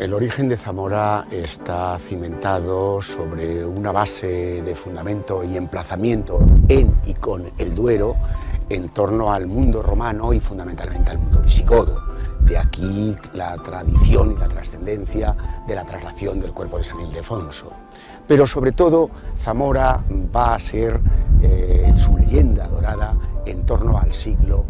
el origen de Zamora está cimentado sobre una base de fundamento y emplazamiento en y con el Duero en torno al mundo romano y fundamentalmente al mundo visigodo. De aquí la tradición y la trascendencia de la traslación del cuerpo de San Ildefonso. Pero sobre todo Zamora va a ser su leyenda dorada en torno al siglo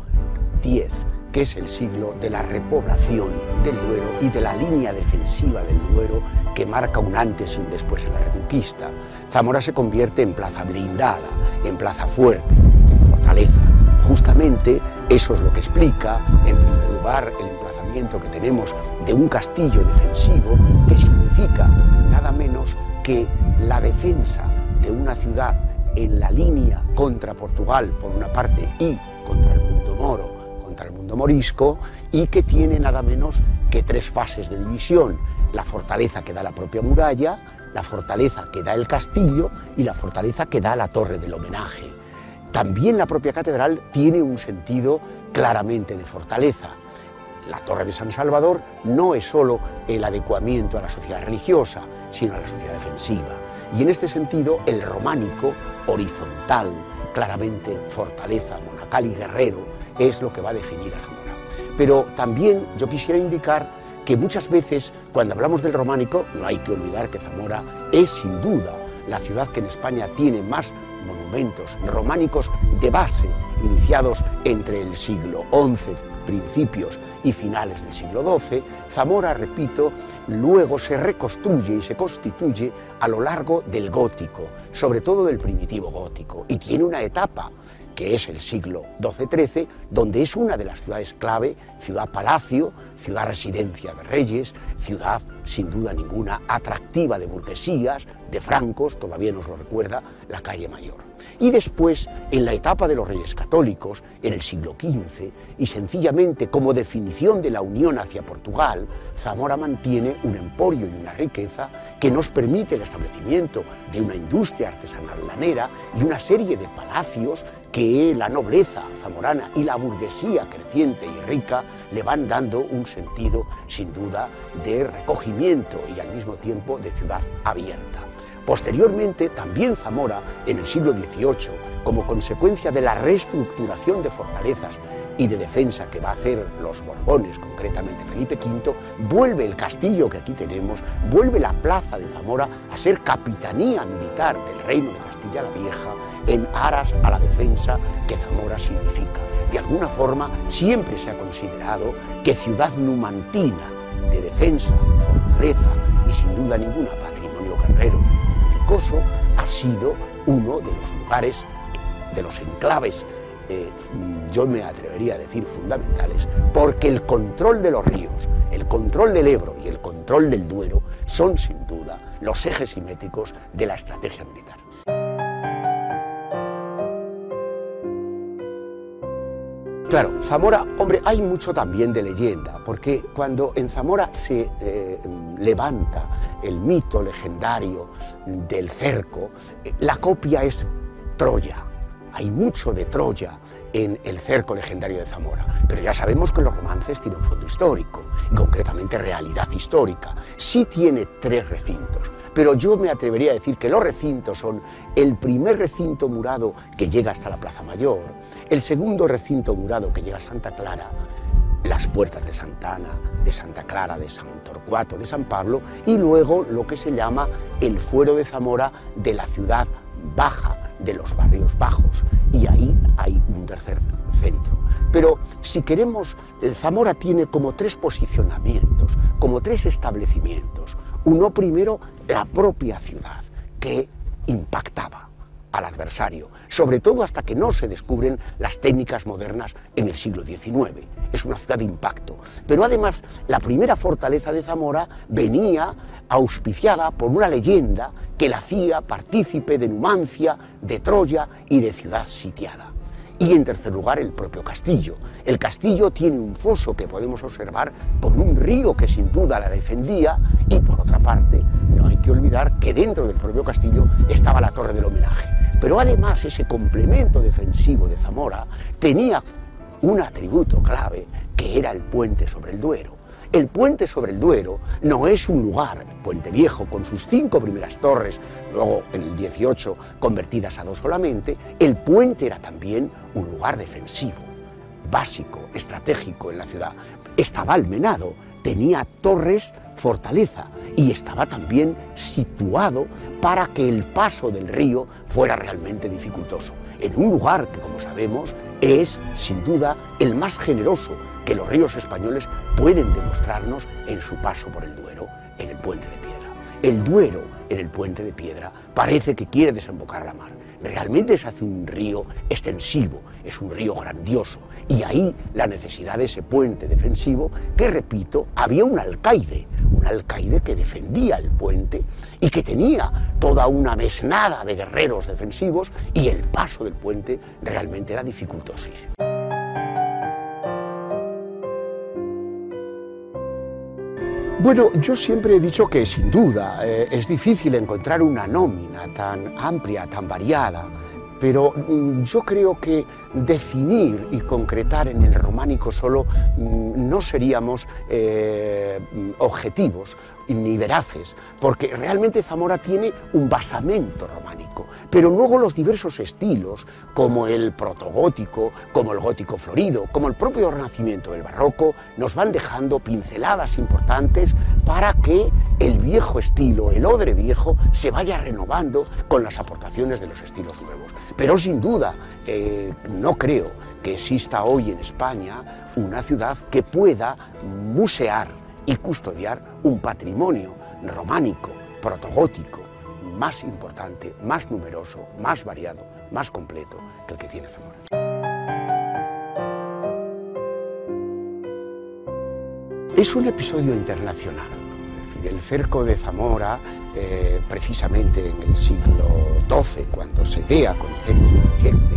X, que es el siglo de la repoblación del Duero y de la línea defensiva del Duero que marca un antes y un después en la Reconquista. Zamora se convierte en plaza blindada, en plaza fuerte, en fortaleza. Justamente eso es lo que explica, en primer lugar, el emplazamiento que tenemos de un castillo defensivo que significa nada menos que la defensa de una ciudad en la línea contra Portugal por una parte y contra el mundo moro, contra el mundo morisco, y que tiene nada menos que tres fases de división: la fortaleza que da la propia muralla, la fortaleza que da el castillo y la fortaleza que da la torre del homenaje. También la propia catedral tiene un sentido claramente de fortaleza. La torre de San Salvador no es solo el adecuamiento a la sociedad religiosa, sino a la sociedad defensiva. Y en este sentido, el románico, horizontal, claramente fortaleza, monacal y guerrero, es lo que va a definir a Zamora. Pero también yo quisiera indicar que muchas veces, cuando hablamos del románico, no hay que olvidar que Zamora es sin duda la ciudad que en España tiene más monumentos románicos de base, iniciados entre el siglo XI, principios y finales del siglo XII. Zamora, repito, luego se reconstruye y se constituye a lo largo del gótico, sobre todo del primitivo gótico, y tiene una etapa que es el siglo XII-XIII, donde es una de las ciudades clave, ciudad-palacio, ciudad-residencia de reyes, ciudad, sin duda ninguna, atractiva de burguesías, de francos, todavía nos lo recuerda la calle Mayor. Y después, en la etapa de los reyes católicos, en el siglo XV, y sencillamente como definición de la unión hacia Portugal, Zamora mantiene un emporio y una riqueza que nos permite el establecimiento de una industria artesanal lanera y una serie de palacios que la nobleza zamorana y la burguesía creciente y rica le van dando un sentido, sin duda, de recogimiento y al mismo tiempo de ciudad abierta. Posteriormente, también Zamora, en el siglo XVIII, como consecuencia de la reestructuración de fortalezas y de defensa que va a hacer los Borbones, concretamente Felipe V, vuelve el castillo que aquí tenemos, vuelve la plaza de Zamora a ser capitanía militar del reino de Castilla la Vieja, en aras a la defensa que Zamora significa. De alguna forma, siempre se ha considerado que ciudad numantina, de defensa, fortaleza y sin duda ninguna patrimonio guerrero y belicoso, ha sido uno de los lugares, de los enclaves, yo me atrevería a decir fundamentales, porque el control de los ríos, el control del Ebro y el control del Duero son sin duda los ejes simétricos de la estrategia militar. Claro, Zamora, hombre, hay mucho también de leyenda, porque cuando en Zamora se levanta el mito legendario del cerco, la copia es Troya. Hay mucho de Troya en el cerco legendario de Zamora, pero ya sabemos que los romances tienen un fondo histórico, y concretamente realidad histórica. Sí tiene tres recintos, pero yo me atrevería a decir que los recintos son el primer recinto murado que llega hasta la Plaza Mayor, el segundo recinto murado que llega a Santa Clara, las puertas de Santa Ana, de Santa Clara, de San Torcuato, de San Pablo, y luego lo que se llama el fuero de Zamora de la ciudad baja, de los barrios bajos, y ahí hay un tercer centro. Pero si queremos, Zamora tiene como tres posicionamientos, como tres establecimientos. Uno primero, la propia ciudad, que impactaba al adversario, sobre todo hasta que no se descubren las técnicas modernas en el siglo XIX. Es una ciudad de impacto. Pero además, la primera fortaleza de Zamora venía auspiciada por una leyenda que la hacía partícipe de Numancia, de Troya y de ciudad sitiada. Y en tercer lugar, el propio castillo. El castillo tiene un foso que podemos observar con un río que sin duda la defendía, y por otra parte, no hay que olvidar que dentro del propio castillo estaba la torre del homenaje. Pero además ese complemento defensivo de Zamora tenía un atributo clave, que era el puente sobre el Duero. el puente sobre el Duero no es un lugar, Puente Viejo, con sus 5 primeras torres, luego en el 18 convertidas a 2 solamente, el puente era también un lugar defensivo, básico, estratégico en la ciudad. Estaba almenado, tenía torres, fortaleza, y estaba también situado para que el paso del río fuera realmente dificultoso, en un lugar que, como sabemos, es sin duda el más generoso que los ríos españoles pueden demostrarnos en su paso por el Duero, en el Puente de Piedra. El Duero, en el Puente de Piedra, parece que quiere desembocar a la mar. Realmente se hace un río extensivo, es un río grandioso, y ahí la necesidad de ese puente defensivo, que repito, había un alcaide que defendía el puente y que tenía toda una mesnada de guerreros defensivos, y el paso del puente realmente era dificultosísimo. Bueno, yo siempre he dicho que sin duda es difícil encontrar una nómina tan amplia, tan variada, pero yo creo que definir y concretar en el románico solo no seríamos objetivos ni veraces, porque realmente Zamora tiene un basamento románico, pero luego los diversos estilos, como el protogótico, como el gótico florido, como el propio Renacimiento, el barroco, nos van dejando pinceladas importantes para que el viejo estilo, el odre viejo, se vaya renovando con las aportaciones de los estilos nuevos. Pero sin duda, no creo que exista hoy en España una ciudad que pueda musear y custodiar un patrimonio románico, protogótico, más importante, más numeroso, más variado, más completo que el que tiene Zamora. Es un episodio internacional. El cerco de Zamora, precisamente en el siglo XII, cuando se dé a conocer y se proyecte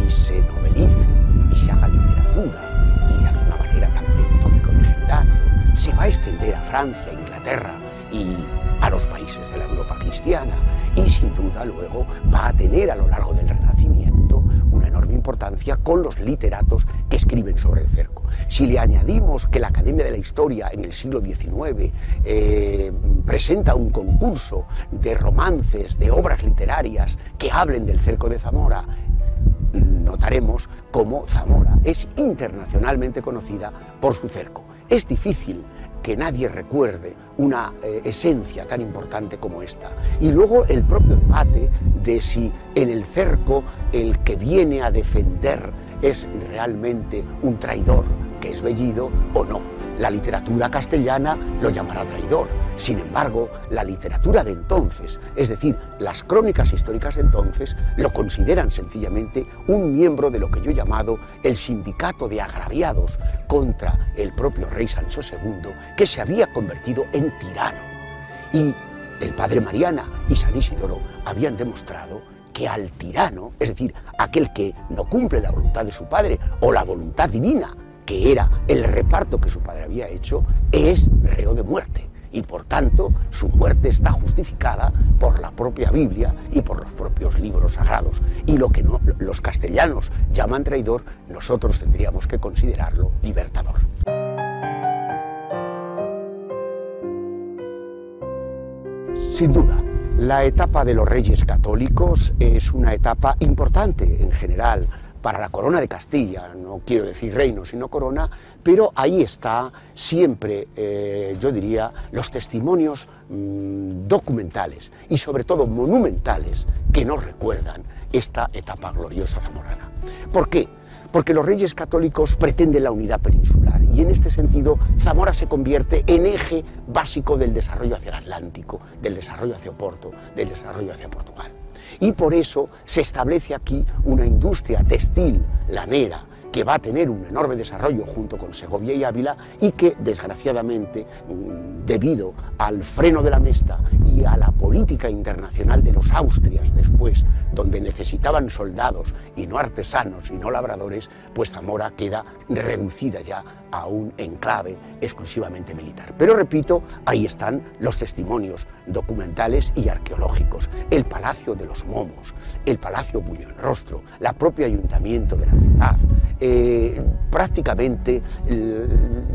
y se novelice y se haga literatura y de alguna manera también tópico legendario, se va a extender a Francia, Inglaterra y a los países de la Europa cristiana, y sin duda luego va a tener a lo largo del Renacimiento una enorme importancia con los literatos que escriben sobre el cerco. Si le añadimos que la Academia de la Historia en el siglo XIX presenta un concurso de romances, de obras literarias que hablen del cerco de Zamora, notaremos cómo Zamora es internacionalmente conocida por su cerco. Es difícil que nadie recuerde una esencia tan importante como esta. Y luego el propio debate de si en el cerco el que viene a defender es realmente un traidor, que es Bellido, o no. La literatura castellana lo llamará traidor. Sin embargo, la literatura de entonces, es decir, las crónicas históricas de entonces, lo consideran sencillamente un miembro de lo que yo he llamado el sindicato de agraviados contra el propio rey Sancho II, que se había convertido en tirano. Y el padre Mariana y San Isidoro habían demostrado que al tirano, es decir, aquel que no cumple la voluntad de su padre o la voluntad divina, que era el reparto que su padre había hecho, es reo de muerte. Y por tanto, su muerte está justificada por la propia Biblia y por los propios libros sagrados. Y lo que los castellanos llaman traidor, nosotros tendríamos que considerarlo libertador. Sin duda, la etapa de los reyes católicos es una etapa importante en general para la corona de Castilla, no quiero decir reino sino corona, pero ahí está siempre, yo diría, los testimonios documentales y sobre todo monumentales que nos recuerdan esta etapa gloriosa zamorana. ¿Por qué? Porque los reyes católicos pretenden la unidad peninsular y en este sentido Zamora se convierte en eje básico del desarrollo hacia el Atlántico, del desarrollo hacia Oporto, del desarrollo hacia Portugal. Y por eso se establece aquí una industria textil lanera que va a tener un enorme desarrollo junto con Segovia y Ávila y que, desgraciadamente, debido al freno de la Mesta y a la política internacional de los Austrias después, donde necesitaban soldados y no artesanos y no labradores, pues Zamora queda reducida ya a un enclave exclusivamente militar. Pero repito, ahí están los testimonios documentales y arqueológicos, el Palacio de los Momos, el Palacio Buñuelrostro, el propio ayuntamiento de la ciudad, prácticamente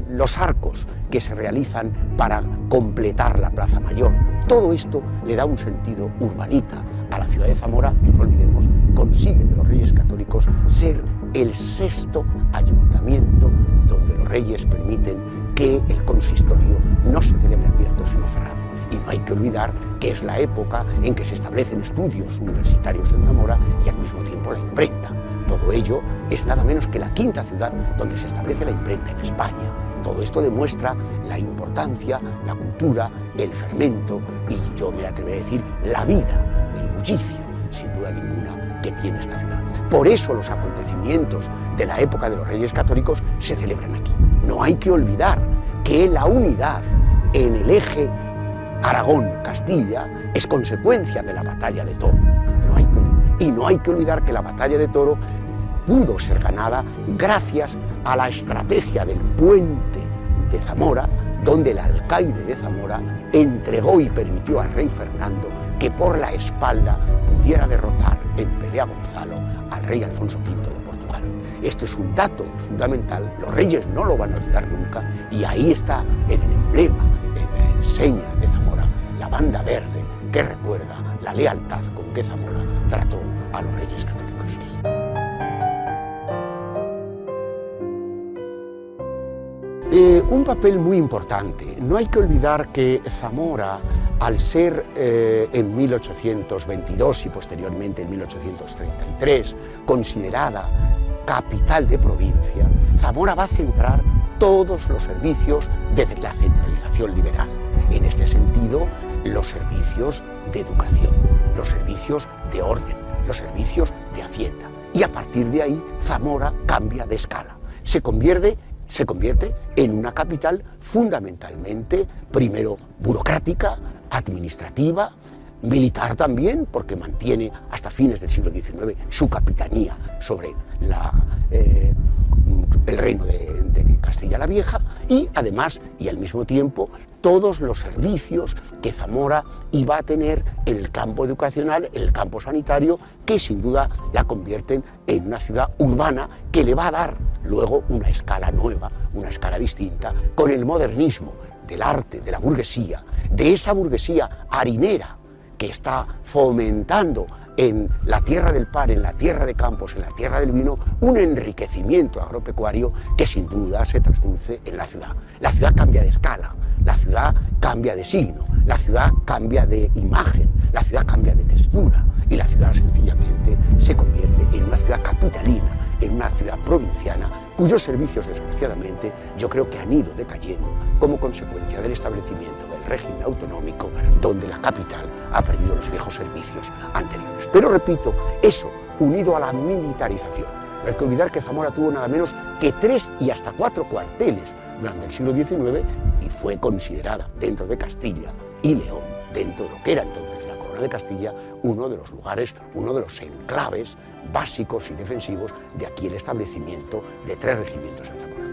los arcos que se realizan para completar la Plaza Mayor. Todo esto le da un sentido urbanita a la ciudad de Zamora y no olvidemos, consigue de los Reyes Católicos ser el sexto ayuntamiento donde los reyes permiten que el consistorio no se celebre abierto sino cerrado. Y no hay que olvidar que es la época en que se establecen estudios universitarios en Zamora y al mismo tiempo la imprenta. Todo ello es nada menos que la quinta ciudad donde se establece la imprenta en España. Todo esto demuestra la importancia, la cultura, el fermento y yo me atrevo a decir la vida, el bullicio, sin duda ninguna, que tiene esta ciudad. Por eso los acontecimientos de la época de los Reyes Católicos se celebran aquí. No hay que olvidar que la unidad en el eje Aragón-Castilla es consecuencia de la batalla de Toro. No hay que olvidar. Y no hay que olvidar que la batalla de Toro pudo ser ganada gracias a la estrategia del puente de Zamora, donde el alcaide de Zamora entregó y permitió al rey Fernando que por la espalda pudiera derrotar en pelea Gonzalo al rey Alfonso V de Portugal. Esto es un dato fundamental, los reyes no lo van a olvidar nunca y ahí está en el emblema, en la enseña de Zamora, la banda verde que recuerda la lealtad con que Zamora trató a los Reyes Católicos. Un papel muy importante. No hay que olvidar que Zamora, al ser en 1822 y posteriormente en 1833 considerada capital de provincia, Zamora va a centrar todos los servicios de la centralización liberal. En este sentido, los servicios de educación, los servicios de orden, los servicios de hacienda. Y a partir de ahí, Zamora cambia de escala. Se convierte en una capital fundamentalmente, primero, burocrática, administrativa, militar también, porque mantiene hasta fines del siglo XIX su capitanía sobre el reino de Castilla la Vieja y además, y al mismo tiempo, todos los servicios que Zamora iba a tener en el campo educacional, en el campo sanitario, que sin duda la convierten en una ciudad urbana que le va a dar luego una escala nueva, una escala distinta, con el modernismo del arte, de la burguesía, de esa burguesía harinera que está fomentando en la tierra del pan, en la tierra de Campos, en la tierra del vino, un enriquecimiento agropecuario que sin duda se traduce en la ciudad. La ciudad cambia de escala, la ciudad cambia de signo, la ciudad cambia de imagen, la ciudad cambia de textura y la ciudad sencillamente se convierte en una ciudad capitalina, en una ciudad provinciana, cuyos servicios, desgraciadamente, yo creo que han ido decayendo como consecuencia del establecimiento del régimen autonómico, donde la capital ha perdido los viejos servicios anteriores. Pero repito, eso, unido a la militarización. No hay que olvidar que Zamora tuvo nada menos que 3 y hasta 4 cuarteles durante el siglo XIX y fue considerada dentro de Castilla y León, dentro de lo que era entonces la Corona de Castilla, uno de los lugares, uno de los enclaves básicos y defensivos de aquí el establecimiento de 3 regimientos en Zamora.